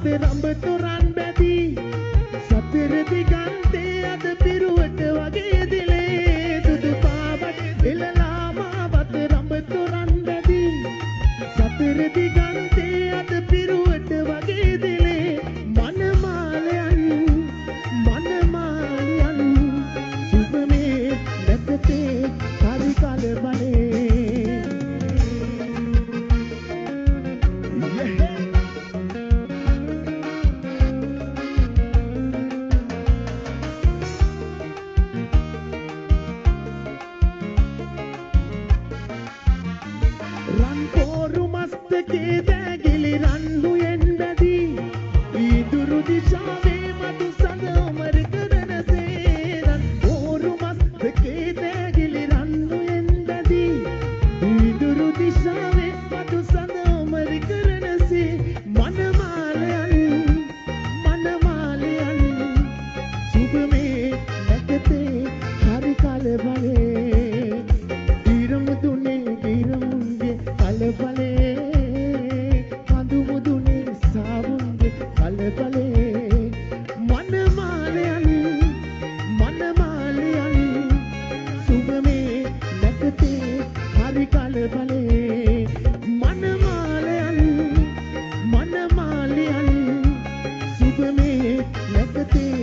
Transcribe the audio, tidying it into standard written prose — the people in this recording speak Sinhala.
රඹ තොරන් බැදී සතර දිගන්තේ අද පිරුවට වගේ දිලේ සුදු පාවට එළලා මාවත රඹ තොරන් බැදී සතර දිගන්තේ අද පිරුවට වගේ දිලේ මනමාලයන් සුබමේ නැකතේ හරි කලබලේ රන් පෝරු මස්තකේ දැගිලි රන්හුයෙන් බැදී ඊදුරු දිශාවේ මතු සඳ ඔමර කරනසේ රන් පෝරු මස්තකේ දැගිලි රන්හුයෙන් බැදී ඊදුරු දිශාවේ මතු සඳ ඔමර කරනසේ මනමාලයන් සුබමේ නැකතේ හරි කලබලේ ඉරමුදුනේ කලබලේ කඳු මුදුනේ සාවුන්ගේ කලබලේ මනමාලයන් සුබමේ නැකතේ හරි කලබලේ මනමාලයන් සුබමේ නැකතේ